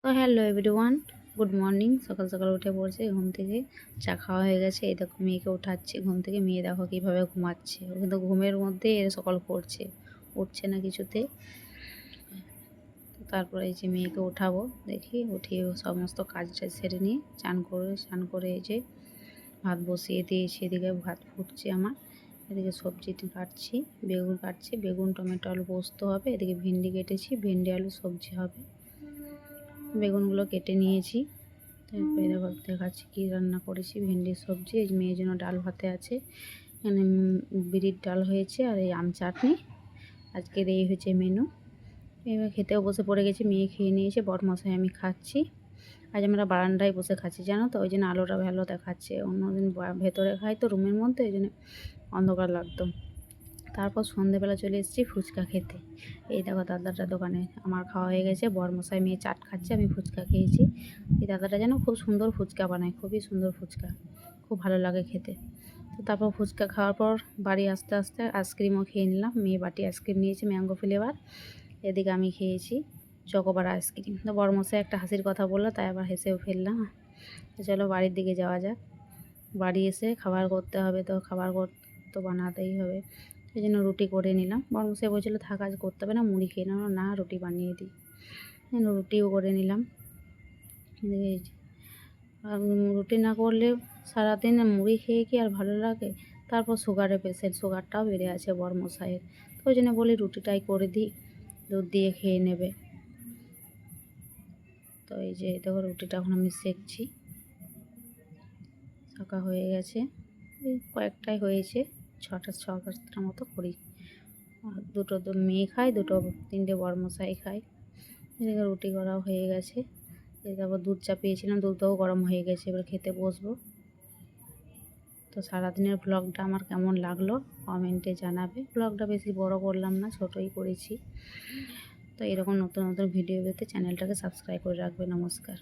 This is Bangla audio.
তো হ্যালো এভরিওয়ান, গুড মর্নিং। সকাল সকাল উঠে পড়ছে ঘুম থেকে, চা খাওয়া হয়ে গেছে। এই দেখো মেয়েকে উঠাচ্ছি ঘুম থেকে। মেয়ে দেখো কীভাবে ঘুমাচ্ছে, ও কিন্তু ঘুমের মধ্যে এর সকাল করছে, উঠছে না কিছুতে। তো তারপরে এই যে মেয়েকে উঠাবো, দেখি উঠিয়ে সমস্ত কাজটা সেরে নিয়ে স্নান করে এই যে ভাত বসিয়ে দিয়েছি। এদিকে ভাত ফুটছে আমার, এদিকে সবজিটি কাটছি, বেগুন কাটছি, বেগুন টমেটো আলু পোস্ত হবে। এদিকে ভেন্ডি কেটেছি, ভেন্ডি আলু সবজি হবে। বেগুনগুলো কেটে নিয়েছি। তারপরে দেখো দেখাচ্ছি কী রান্না করেছি। ভেন্ডির সবজি, এই মেয়ের জন্য ডাল ভাতে আছে, এখানে বিরির ডাল হয়েছে, আর এই আম চাটনি। আজকের এই হয়েছে মেনু। এবার খেতেও বসে পড়ে গেছি, মেয়ে খেয়ে নিয়েছে, বরমশাই আমি খাচ্ছি। আজ আমরা বারান্দায় বসে খাচ্ছি জানো তো, ওই জন্য আলোটা ভালো দেখাচ্ছে। অন্যদিন ভেতরে খাই তো রুমের মধ্যে, ওই জন্য অন্ধকার লাগতো। তারপর সন্ধেবেলা চলে এসেছি ফুচকা খেতে। এই দেখো দাদাটা দোকানে, আমার খাওয়া হয়ে গেছে, বরমশাই মেয়ে চাট খাচ্ছে, আমি ফুচকা খেয়েছি। এই দাদাটা যেন খুব সুন্দর ফুচকা বানায়, খুবই সুন্দর ফুচকা, খুব ভালো লাগে খেতে। তো তারপর ফুচকা খাওয়ার পর বাড়ি আস্তে আস্তে আইসক্রিমও খেয়ে নিলাম। মেয়ে বাটি আইসক্রিম নিয়েছে ম্যাঙ্গো ফ্লেভার, এদিকে আমি খেয়েছি চকোবার আইসক্রিম। তো বরমশাই একটা হাসির কথা বললো, তাই আবার হেসেও ফেললাম। তো চলো বাড়ির দিকে যাওয়া যাক। বাড়ি এসে খাবার করতে হবে, তো খাবার তো বানাতেই হবে। সেই জন্য রুটি করে নিলাম। বরমশাই বলছিলো থাক আজ করতে হবে না, মুড়ি খেয়ে নাও। না, রুটি বানিয়ে দিই। রুটিও করে নিলাম। রুটি না করলে সারাদিন মুড়ি খেয়ে কি আর ভালো লাগে। তারপর সুগারের পেশেন্ট, সুগারটাও বেড়ে আছে বরমশাইয়ের, তো ওই জন্য বলি রুটিটাই করে দিই, দুধ দিয়ে খেয়ে নেবে। তো এই যে দেখো রুটিটা এখন আমি সেঁকছি। ছাঁকা হয়ে গেছে, কয়েকটাই হয়েছে, 6-7টা মতো করি। দুটো মেয়ে খায়, তিনটে বরমশাই খায়। এদিকে রুটি করাও হয়ে গেছে। তারপর দুধ চাপিয়েছিলাম, দুধটাও গরম হয়ে গেছে, এবার খেতে বসবো। তো সারাদিনের ব্লগটা আমার কেমন লাগলো কমেন্টে জানাবে। ব্লগটা বেশি বড় করলাম না, ছোটোই করেছি। তো এরকম নতুন নতুন ভিডিও পেতে চ্যানেলটাকে সাবস্ক্রাইব করে রাখবে। নমস্কার।